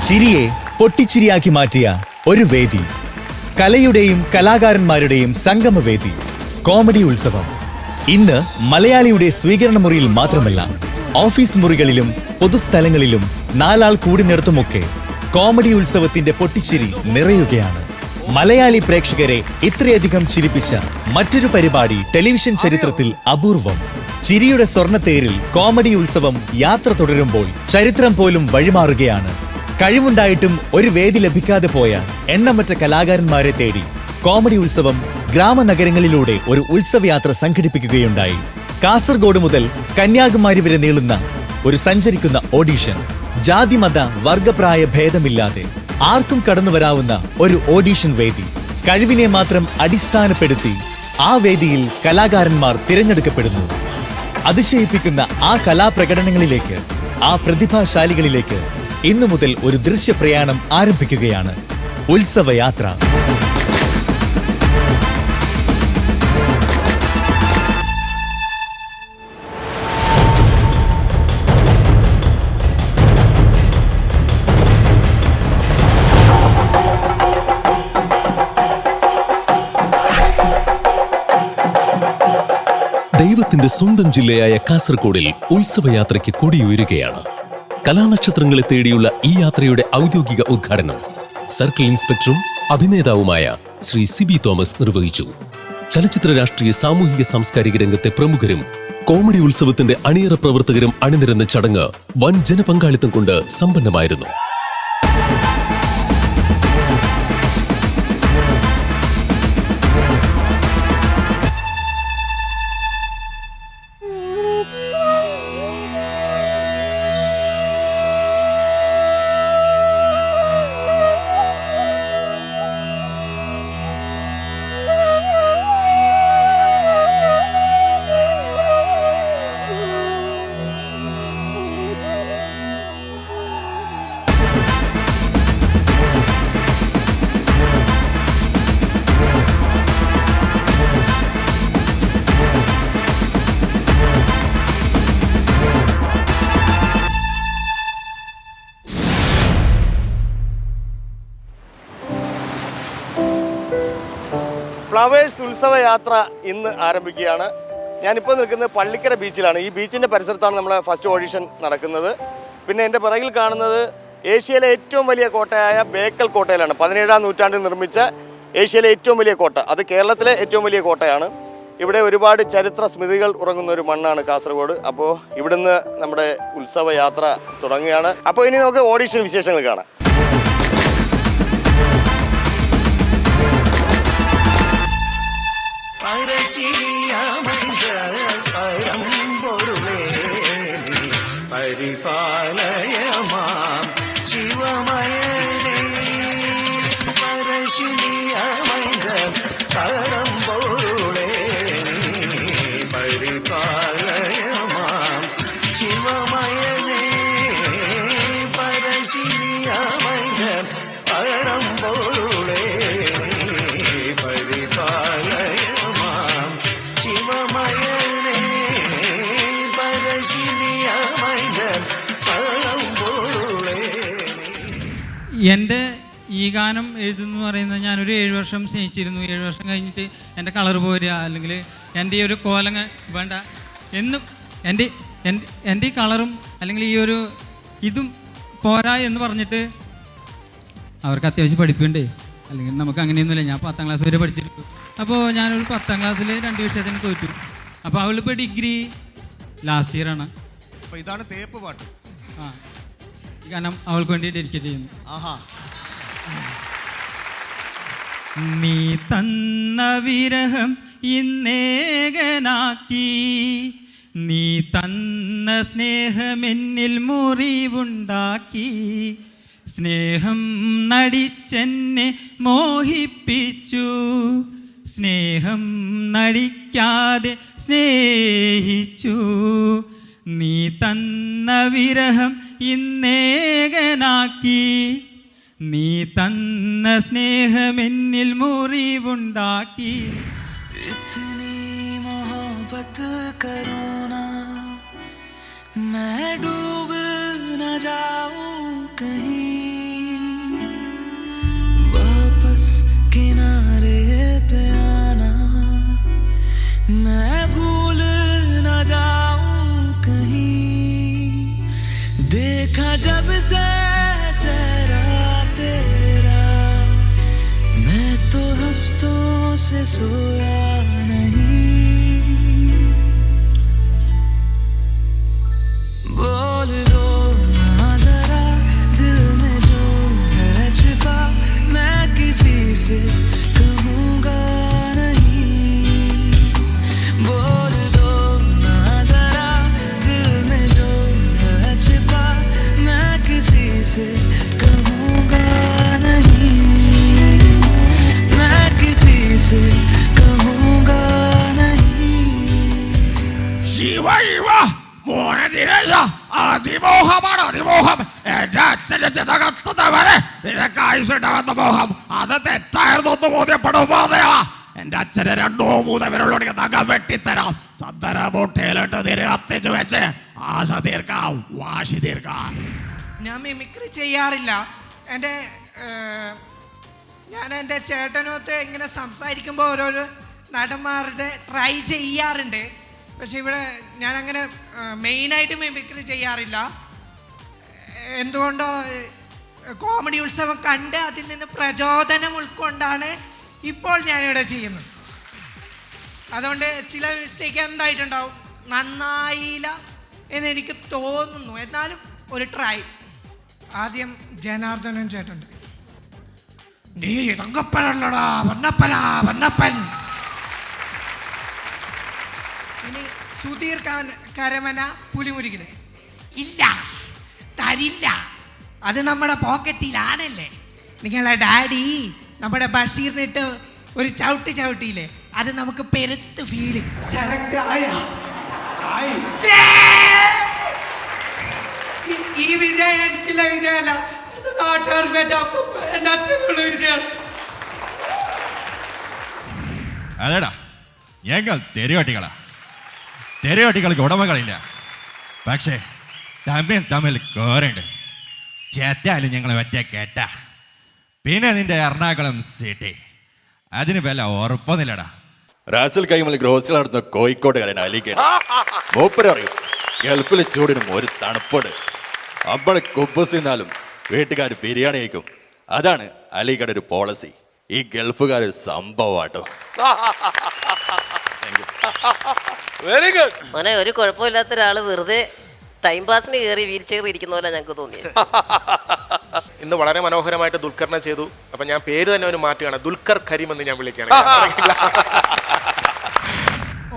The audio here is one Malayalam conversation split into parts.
ചിരിയെ പൊട്ടിച്ചിരിയാക്കി മാറ്റിയ ഒരു വേദി, കലയുടെയും കലാകാരന്മാരുടെയും സംഗമവേദി, കോമഡി ഉത്സവം. ഇന്ന് മലയാളിയുടെ സ്വീകരണ മുറിയിൽ മാത്രമല്ല, ഓഫീസ് മുറികളിലും പൊതുസ്ഥലങ്ങളിലും നാലാൾ കൂടുന്നിടത്തുമൊക്കെ കോമഡി ഉത്സവത്തിന്റെ പൊട്ടിച്ചിരി നിറയുകയാണ്. മലയാളി പ്രേക്ഷകരെ ഇത്രയധികം ചിരിപ്പിച്ച മറ്റൊരു പരിപാടി ടെലിവിഷൻ ചരിത്രത്തിൽ അപൂർവം. ചിരിയുടെ സ്വർണ്ണത്തേരിൽ കോമഡി ഉത്സവം യാത്ര തുടരുമ്പോൾ ചരിത്രം പോലും വഴിമാറുകയാണ്. കഴിവുണ്ടായിട്ടും ഒരു വേദി ലഭിക്കാതെ പോയ എണ്ണമറ്റ കലാകാരന്മാരെ തേടി കോമഡി ഉത്സവം ഗ്രാമനഗരങ്ങളിലൂടെ ഒരു ഉത്സവയാത്ര സംഘടിപ്പിക്കുകയുണ്ടായി. കാസർഗോഡ് മുതൽ കന്യാകുമാരി വരെ നീളുന്ന ഒരു സഞ്ചരിക്കുന്ന ഓഡീഷൻ. ജാതിമത വർഗപ്രായ ഭേദമില്ലാതെ ആർക്കും കടന്നു വരാവുന്ന ഒരു ഓഡീഷൻ വേദി. കഴിവിനെ മാത്രം അടിസ്ഥാനപ്പെടുത്തി ആ വേദിയിൽ കലാകാരന്മാർ തിരഞ്ഞെടുക്കപ്പെടുന്നു. അതിശയിപ്പിക്കുന്ന ആ കലാപ്രകടനങ്ങളിലേക്ക്, ആ പ്രതിഭാശാലികളിലേക്ക് ഇന്നു മുതൽ ഒരു ദൃശ്യപ്രയാണം ആരംഭിക്കുകയാണ്. ഉത്സവയാത്ര. ദൈവത്തിന്റെ സ്വന്തം ജില്ലയായ കാസർഗോഡിൽ ഉത്സവയാത്രയ്ക്ക് കൊടിയുയരുകയാണ്. കലാനക്ഷത്രങ്ങളെ തേടിയുള്ള ഈ യാത്രയുടെ ഔദ്യോഗിക ഉദ്ഘാടനം സർക്കിൾ ഇൻസ്പെക്ടറും അഭിനേതാവുമായ ശ്രീ സിബി തോമസ് നിർവഹിച്ചു. ചലച്ചിത്ര, രാഷ്ട്രീയ, സാമൂഹിക, സാംസ്കാരിക രംഗത്തെ പ്രമുഖരും കോമഡി ഉത്സവത്തിന്റെ അണിയറ പ്രവർത്തകരും അണിനിരന്ന ചടങ്ങ് വൻ ജനപങ്കാളിത്തം കൊണ്ട് സമ്പന്നമായിരുന്നു. ഫ്ലവേഴ്സ് ഉത്സവയാത്ര ഇന്ന് ആരംഭിക്കുകയാണ്. ഞാനിപ്പോൾ നിൽക്കുന്നത് പള്ളിക്കര ബീച്ചിലാണ്. ഈ ബീച്ചിൻ്റെ പരിസരത്താണ് നമ്മളെ ഫസ്റ്റ് ഓഡിഷൻ നടക്കുന്നത്. പിന്നെ എൻ്റെ പിറകിൽ കാണുന്നത് ഏഷ്യയിലെ ഏറ്റവും വലിയ കോട്ടയായ ബേക്കൽ കോട്ടയിലാണ്. 17-ാം നൂറ്റാണ്ടിൽ നിർമ്മിച്ച ഏഷ്യയിലെ ഏറ്റവും വലിയ കോട്ട. അത് കേരളത്തിലെ ഏറ്റവും വലിയ കോട്ടയാണ്. ഇവിടെ ഒരുപാട് ചരിത്ര സ്മൃതികൾ ഉറങ്ങുന്ന ഒരു മണ്ണാണ് കാസർഗോഡ്. അപ്പോൾ ഇവിടുന്ന് നമ്മുടെ ഉത്സവയാത്ര തുടങ്ങുകയാണ്. അപ്പോൾ ഇനി നമുക്ക് ഓഡിഷൻ വിശേഷങ്ങൾ കാണാം. പരിപാലയമാം ശിവമയനേ പരശിനിയമൈന്ദ പരമ്പൊരുളേ പരിപാലയമാം ശിവമയനേ പരശിനിയമൈന്ദ പരമ്പൊരുളേ പരിപാലയമാം ശിവമയനേ പരശിനിയമൈന്ദ. എൻ്റെ ഈ ഗാനം എഴുതുന്നു പറയുന്നത്, ഞാനൊരു 7 വർഷം സ്നേഹിച്ചിരുന്നു. 7 വർഷം കഴിഞ്ഞിട്ട് എൻ്റെ കളർ പോരുക, അല്ലെങ്കിൽ എൻ്റെ ഈ ഒരു കോലങ്ങ വേണ്ട എന്നും എൻ്റെ ഈ കളറും അല്ലെങ്കിൽ ഈ ഒരു ഇതും പോരാ എന്ന് പറഞ്ഞിട്ട് അവർക്ക് അത്യാവശ്യം പഠിപ്പുണ്ട്. അല്ലെങ്കിൽ നമുക്ക് അങ്ങനെയൊന്നുമില്ല. ഞാൻ 10ാം ക്ലാസ് വരെ പഠിച്ചിട്ടു. അപ്പോൾ ഞാനൊരു 10ാം ക്ലാസ്സിൽ 2 വിഷയത്തിന് തോറ്റു. അപ്പോൾ അവളിപ്പോൾ ഡിഗ്രി ലാസ്റ്റ് ഇയർ ആണ്. അപ്പോൾ ഇതാണ് തേപ്പ് പാട്ട്. ആ, ഈ ഗാനം അവൾക്ക് വേണ്ടി ഡെഡിക്കേറ്റ് ചെയ്യുന്നു. നീ തന്ന വിരഹം ഇന്നേകനാക്കി, നീ തന്ന സ്നേഹമെന്നിൽ മുറിവുണ്ടാക്കി, സ്നേഹം നടിച്ചെന്നെ മോഹിപ്പിച്ചു, സ്നേഹം നടിക്കാതെ സ്നേഹിച്ചു. നീ തന്ന വിരഹം ഇന്നേകനാക്കി, നീ തന്ന സ്നേഹമെന്നിൽ മുറിവുണ്ടാക്കി. इतनी मोहब्बत करो ना, मैं डूब न जाऊं कहीं, बस किनारे पे आना, मैं भूल न जाऊं कहीं, देखा जब से चेहरा तेरा, मैं तो हफ्तों से सोया नहीं, बोल दो ना जरा दिल में जो है छिपा, मैं किसी से कहूँगा नहीं, बोल दो ना जरा दिल में जो है छिपा, मैं किसी से कहूँगा नहीं, मैं किसी से कहूँगा नहीं. ശിവ ശിവ മോനെ ദിനേശ, അതിമോഹമാണ് അതിമോഹം. എന്റെ അച്ഛന്റെ ചിതകത്തവരെ നിനക്ക് ആയുസുണ്ടാവുന്ന മോഹം അത് തെറ്റായിരുന്നു എന്ന് ബോധ്യപ്പെടുമ്പോ എന്റെ അച്ഛനെ 2-3 പേരുള്ളോട് നഖം വെട്ടിത്തരാം. ചന്ദന മുട്ടയിലിട്ട് തിരി കത്തിച്ച് വെച്ച് ആശ തീർക്കാം, വാശി തീർക്കാം. ഞാൻ മിമിക്രി ചെയ്യാറില്ല. ഞാൻ എൻ്റെ ചേട്ടനൊത്ത് ഇങ്ങനെ സംസാരിക്കുമ്പോൾ ഓരോരോ നടന്മാരുടെ ട്രൈ ചെയ്യാറുണ്ട്. പക്ഷെ ഇവിടെ ഞാനങ്ങനെ മെയിനായിട്ട് മിമിക്രി ചെയ്യാറില്ല. എന്തുകൊണ്ടോ കോമഡി ഉത്സവം കണ്ട് അതിൽ നിന്ന് പ്രചോദനം ഉൾക്കൊണ്ടാണ് ഇപ്പോൾ ഞാനിവിടെ ചെയ്യുന്നത്. അതുകൊണ്ട് ചില മിസ്റ്റേക്ക് എന്തായിട്ടുണ്ടാവും, നന്നായില്ല എന്നെനിക്ക് തോന്നുന്നു. എന്നാലും ഒരു ട്രൈ. ആദ്യം ജനാർദ്ദനൻ ചേട്ടൻ്റെ. നീ തങ്കപ്പനല്ലടാ, വന്നപ്പനാ വന്നപ്പൻ. ഇനി സുധീർ കരമന പുലിമുരുകിലെ. ഇല്ല, തരില്ല, അത് നമ്മുടെ പോക്കറ്റിലാണല്ലേ. നിങ്ങളെ ഡാഡി നമ്മുടെ ബഷീറിനിട്ട് ഒരു ചവിട്ടിയില്ലേ, അത് നമുക്ക് പെരുത്ത് ഫീല്. ഈ വിജയം എനിക്കില്ല, വിജയമല്ല, നാട്ടുകാർക്ക് എൻ്റെ അച്ഛനുള്ള വിജയം. അതേടാ, ഞങ്ങൾ തെരുവട്ടികൾക്ക് ഉടമകളില്ല, പക്ഷേ തമ്മിൽ കോരുണ്ട്. ചേറ്റാലും ഞങ്ങൾ ഒറ്റ കേട്ട. പിന്നെ നിന്റെ എറണാകുളം സിറ്റി അതിന് വില ഉറപ്പൊന്നുമില്ലടാ. റാസിൽ കൈമൽ ഗ്രോസിൽ നടത്തുന്ന കോഴിക്കോട്ടുകാരൻ അലിക്കാണ്. മൂപ്പരറിയും ഗൾഫിലെ ചൂടിനും ഒരു തണുപ്പുണ്ട്. നമ്മൾ കുബൂസ് തിന്നാലും വീട്ടുകാർ ബിരിയാണി കഴിക്കും. അതാണ് അലിയുടെ ഒരു പോളിസി. ഈ ഗൾഫുകാർ സംഭവമാട്ടോ. Very good. മോനെ, ഒരു കുഴപ്പമില്ലാത്ത ഒരാള് വെറുതെ ടൈം പാസിന് കയറി വീൽ ചെയർ ഇരിക്കുന്ന പോലെ ഞങ്ങൾക്ക് തോന്നിയത്. ഇന്ന് വളരെ മനോഹരമായിട്ട് ദുൽഖറിനെ ചെയ്തു. അപ്പൊ ഞാൻ പേര് തന്നെ ഒരു മാറ്റുകയാണ്, ദുൽഖർ കരീം എന്ന് ഞാൻ വിളിക്കുകയാണ്.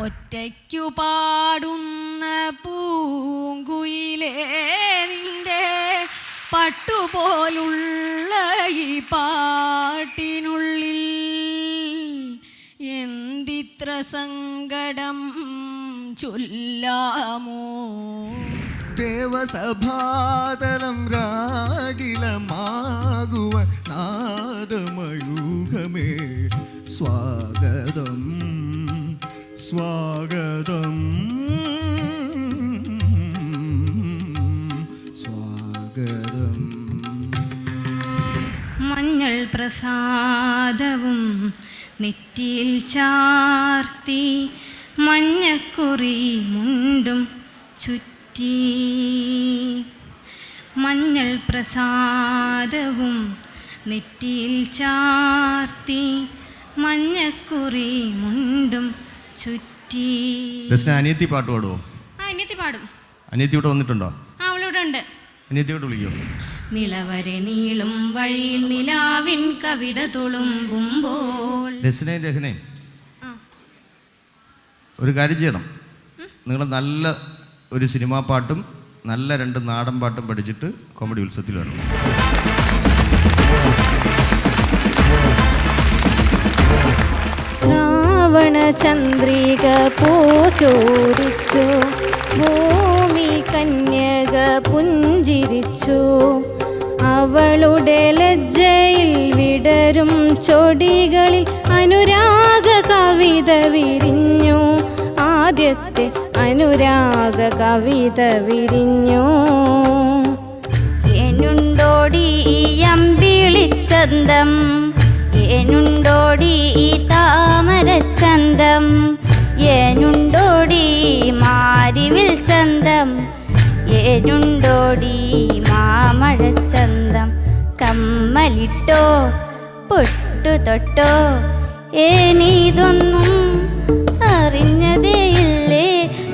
ഒറ്റയ്ക്കു പാടുന്ന പൂങ്കുയിലേ, നിന്റെ പട്ടുപോലുള്ള ഈ പാട്ടിനുള്ളിൽ എന്തിത്ര സങ്കടം ചൊല്ലാമോ. ദേവസഭാതലം രാഗിലമാകുവ നാദമയൂഖമേ സ്വാഗതം സ്വാഗതം സ്വാഗതം. മഞ്ഞൾ പ്രസാദവും നെറ്റിയിൽ ചാർത്തി, മഞ്ഞക്കുറി മുണ്ടും ചുറ്റി, മഞ്ഞൾ പ്രസാദവും നെറ്റിയിൽ ചാർത്തി, മഞ്ഞക്കുറി മുണ്ടും ചുറ്റി. അനിയത്തി പാട്ട് പാടുവോ? അനിയത്തി പാടും. അനിയത്തി ഇവിടെ വന്നിട്ടുണ്ടോ? അവളിവിടെ ഉണ്ട്. അനിയത്തിയോട് വിളിക്കോ? നിലവരെ നീളും വഴിയിൽ നിലാവിൻ കവിത തുളുമ്പുമ്പോൾ. രഹനയും ഒരു കാര്യം ചെയ്യണം. നിങ്ങൾ നല്ല ഒരു സിനിമാ പാട്ടും നല്ല 2 നാടൻ പാട്ടും പഠിച്ചിട്ട് കോമഡി ഉത്സവത്തിൽ വരണം. ശ്രാവണ ചന്ദ്രിക പൂച്ചോരിച്ചു, ഭൂമി കന്യക പുഞ്ചിരിച്ചു, അവളുടെ ലജ്ജയിൽ വിടരും ചൊടികളിൽ അനുരാഗ കവിത വിരിഞ്ഞു, ആദ്യത്തെ അനുരാഗ കവിത വിരിഞ്ഞു. എന്നുണ്ടോടി ഈ അമ്പിളിച്ചന്തം, ഏനുണ്ടോടി ഈ താമരച്ചന്തം, ഏനുണ്ടോടി മാരിവിൽ ചന്തം, ഏനുണ്ടോടി മാമഴച്ചന്തം. കമ്മലിട്ടോ പൊട്ടു തൊട്ടോ ഏനീതൊന്നും അറിഞ്ഞതേയില്ലേ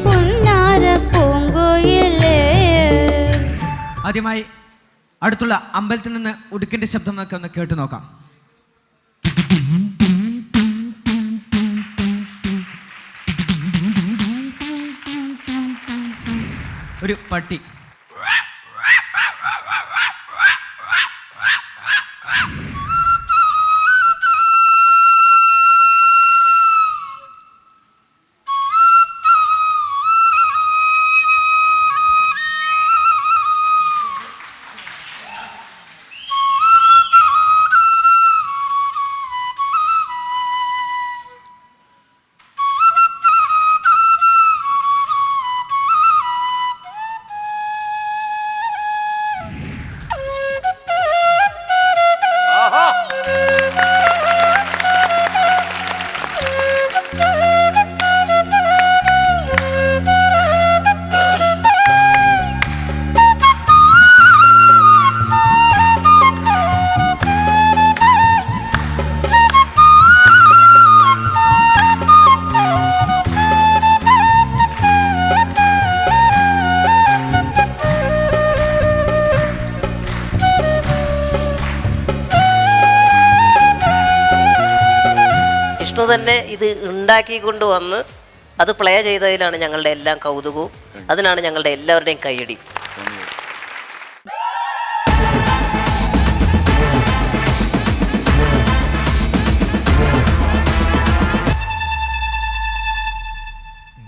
പുന്നാര പൂങ്കോയിലേ. ആദ്യമായി അടുത്തുള്ള അമ്പലത്തിൽ നിന്ന് ഉടുക്കിന്റെ ശബ്ദം ഒക്കെ ഒന്ന് കേട്ടു നോക്കാം. ഒരു പട്ടി. വിഷ്ണു തന്നെ ഇത് ഉണ്ടാക്കിക്കൊണ്ട് വന്ന് അത് പ്ലേ ചെയ്തതിലാണ് ഞങ്ങളുടെ എല്ലാം കൗതുകവും, അതിനാണ് ഞങ്ങളുടെ എല്ലാവരുടെയും കൈയടി.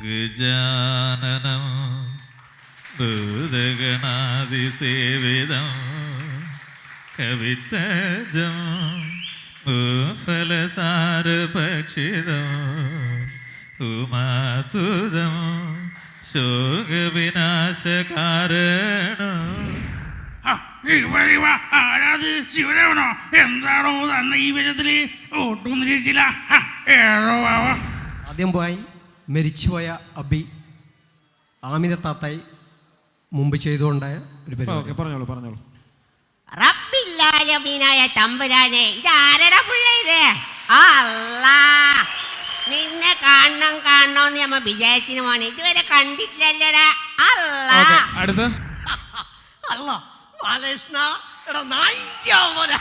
ഗജാനനം ഭൂതഗണാതിസേവിതം കവിതജം ഫലസാരഭക്ഷിതം ഉമാസുതം ശോകവിനാശകാരണം. ശിവദേവനോ എന്താണോ തന്നെ ഈ വിധത്തില് ഒട്ടും നിരീക്ഷിച്ചില്ല. ആദ്യം പോയി മരിച്ചുപോയ അബി ആമിനത്താത്തായി മുമ്പ് ചെയ്തുകൊണ്ടായ ഒരു പരിപാടി. പറഞ്ഞോളൂ. റബ്ബില്ലാലമീനായ തമ്പുരാനെ, ഇതാരടാ പുള്ള ഇത്? അല്ലാ, നിന്നെ കാണണോന്ന് നമ്മ വിചാരിച്ചിന് മോനെ, ഇതുവരെ കണ്ടിട്ടില്ലല്ലോടാ. അല്ലാ അടുത്ത് അല്ലാ ബാലകൃഷ്ണ, എടാ നായിച്ചാ പോലെ.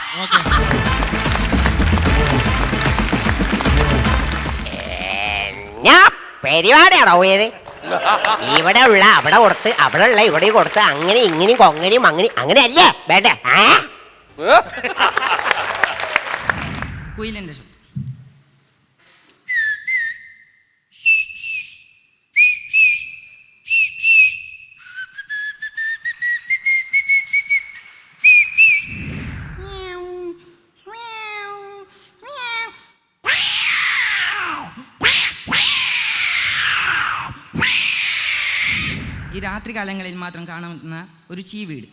ഞാൻ പരിപാടിയാണോ പോയത്? ഇവിടെ ഉള്ള അവിടെ കൊടുത്ത്, അവിടെ ഉള്ള ഇവിടെ കൊടുത്ത്, അങ്ങനെ ഇങ്ങനെയും കൊങ്ങനെയും അങ്ങനെ അല്ലേ വേണ്ടേ? കുയിലിന്റെ ശബ്ദം. ഈ രാത്രി കാലങ്ങളിൽ മാത്രം കാണുന്ന ഒരു ചീവീട്.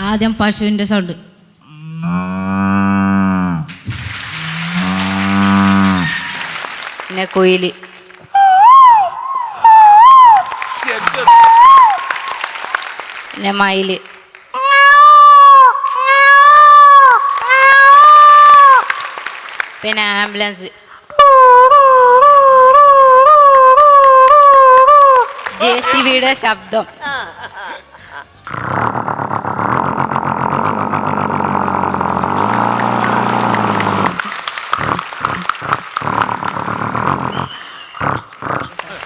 ആദ്യം പശുവിന്റെ സൗണ്ട്, പിന്നെ കുയില്, പിന്നെ മയില്, പിന്നെ ആംബുലൻസ്, JCBയുടെ ശബ്ദം,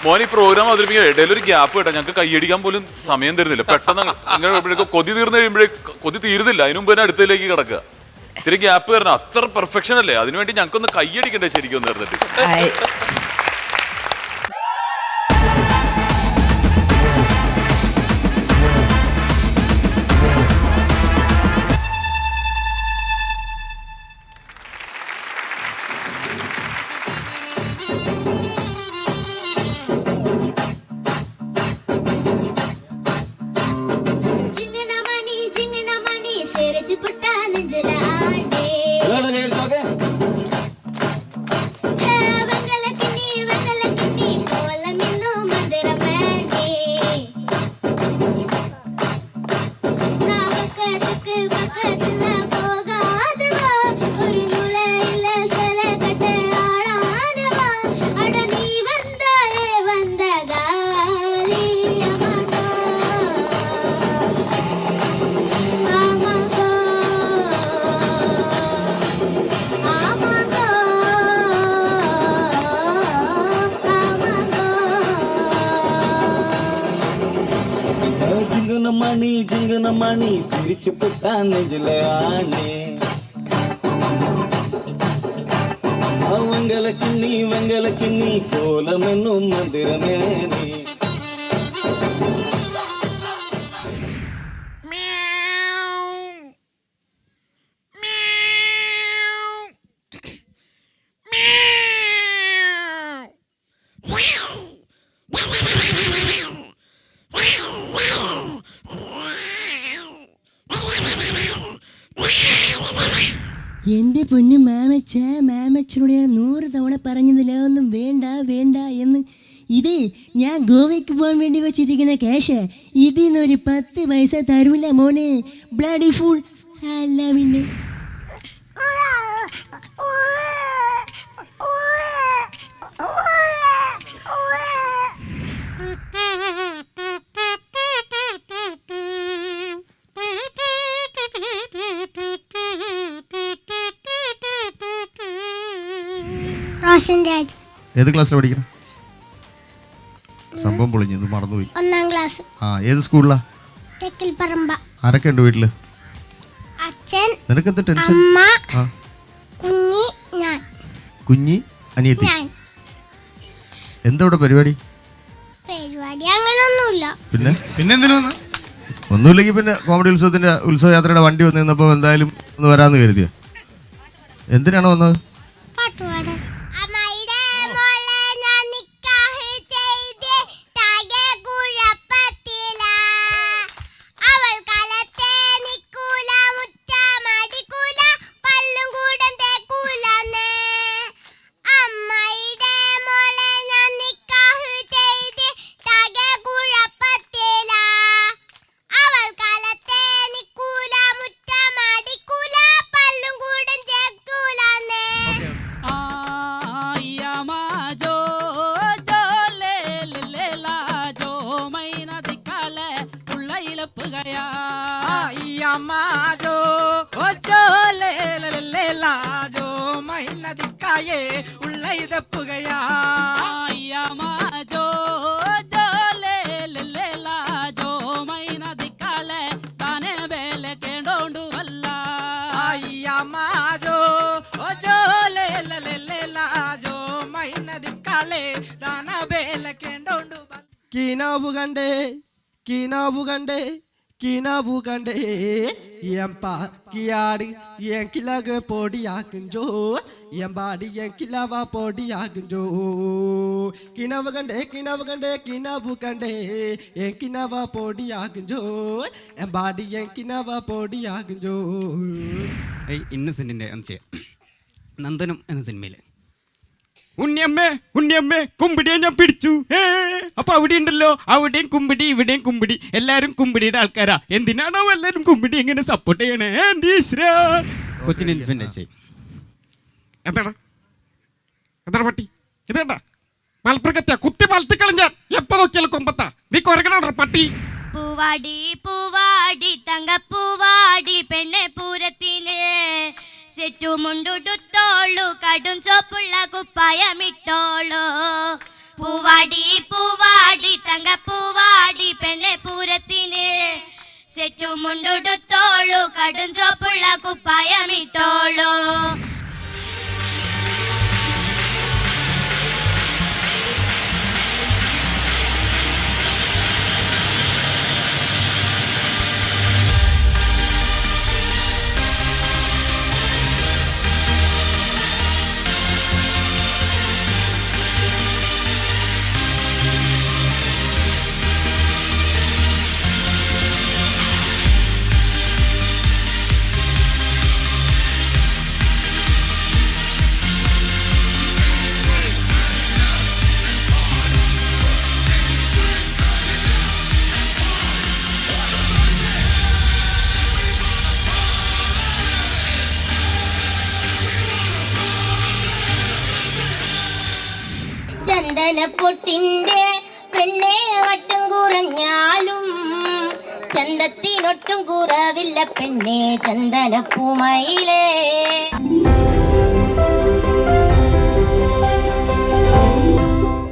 മോനി പ്രോഗ്രാം അവതരിപ്പിക്കാൻ ഇടയിൽ ഒരു ഗ്യാപ്പ് കേട്ടോ, ഞങ്ങൾക്ക് കൈയടിക്കാൻ പോലും സമയം തരുന്നില്ല. പെട്ടെന്ന് ഇങ്ങനെ കൊതി തീർന്നു കഴിയുമ്പോഴേ കൊതി തീരുന്നില്ല, അതിനു മുമ്പ് തന്നെ അടുത്തതിലേക്ക് കിടക്കുക. ഇത്തിരി ഗ്യാപ്പ് തരണം, അത്ര പെർഫെക്ഷൻ അല്ലേ? അതിനുവേണ്ടി ഞങ്ങൾക്കൊന്ന് കൈയടിക്കണ്ടേ ശരിക്കും ഒന്ന് തീർന്നിട്ട്. ജിങ്കന മണി ചിരിച്ചു പൊട്ടാൻ നെഞ്ചിലെ ആണേ വെങ്കല കിണ്ണി കോലമെന്നും മന്ദിരമേ നീ എൻ്റെ പൊന്നു മാമച്ചനോട് ഞാൻ 100 തവണ പറഞ്ഞതില്ല ഒന്നും വേണ്ട വേണ്ട എന്ന്. ഇതേ ഞാൻ ഗോവയ്ക്ക് പോകാൻ വേണ്ടി വെച്ചിരിക്കുന്ന ക്യാഷ് ഇതിൽ നിന്നൊരു 10 പൈസ തരൂല മോനെ. ബ്ലഡി ഫുൾ അല്ല പിന്നെ. ഏത് ക്ലാസ്സിലാണ് പഠിക്കണം? സംഭവം പൊളിഞ്ഞു, ഇത് മറന്നുപോയി. 1ാം ക്ലാസ്. ആ, ഏത് സ്കൂളിലാ? തെക്കിൽ പറമ്പ. ആരൊക്കെ ഉണ്ട് വീട്ടില്? അച്ഛൻ, നിനക്കെന്താ ടെൻഷൻ? അമ്മ, ആ, കുഞ്ഞി, ഞാൻ. കുഞ്ഞി, അനിയത്തി. ഞാൻ. എന്താ ഇവിടെ പരിപാടി? പരിപാടി അങ്ങനൊന്നുമില്ല. പിന്നെ എന്തിനു വന്ന്? ഒന്നുമില്ലെങ്കിൽ പിന്നെ കോമഡി ഉത്സവത്തിന്റെ ഉത്സവയാത്രയുടെ വണ്ടി വന്നു നിന്നപ്പോൾ എന്തായാലും ഒന്ന് വരാമെന്ന് കരുതിയ. എന്തിനാണ് വന്നത്? പാട്ട് പാടാൻ. കിനാവു കണ്ടേ കിയാടി കിലക പൊടിയാക്കുംജോ എമ്പാടി കിലവ പൊടിയാക്കുംജോ കിനാവു കണ്ടേ കിനാവു കണ്ടേ കിനവ പൊടിയാക്കുംജോ എമ്പാടി കിനവ പൊടിയാക്കുംജോ. ഇന്നസെന്റിന്റെ നന്ദനം എന്ന സിനിമയില് ഉണ്ണിയമ്മേ കുമ്പിടിയെ ഞാൻ പിടിച്ചു. അപ്പൊ അവിടെ ഉണ്ടല്ലോ, അവിടെയും കുമ്പിടി ഇവിടെയും കുമ്പിടി, എല്ലാരും കുമ്പിടിയുടെ ആൾക്കാരാ. എന്തിനാണോ എല്ലാരും കുമ്പിടി എങ്ങനെ സപ്പോർട്ട് ചെയ്യണേ? കൊച്ചിൻ ഇൻഡിപെൻഡൻസ് എന്താണ് പട്ടി ഇതേട്ടാ മലപ്പുറത്തെത്തിയ കുത്തി വളർത്തിക്കളഞ്ഞാൽ എപ്പോ നോക്കിയാലും കൊമ്പത്താ നീ കൊരകണ പട്ടി. പൂവാടി പൂവാടി തങ്കപ്പൂവാടി പെണ്ണെ പൂരത്തിന് സെറ്റുമുണ്ടുടുത്തോളൂ കടും ചോപ്പുള്ള കുപ്പായമിട്ടോളൂ. പൂവാടി പൂവാടി തങ്കപ്പൂവാടി പെണ്ണെ പൂരത്തിന് സെറ്റുമുണ്ടുടുത്തോളൂ കടും ചോപ്പുള്ള കുപ്പായമിട്ടോളൂ. ചന്ദനപ്പൊട്ടിന്റെ പെണ്ണെ വട്ടം കുറഞ്ഞാലും ചന്തത്തിനൊട്ടും കുറവില്ല പെണ്ണെ ചന്ദനപ്പൂമയിലേ.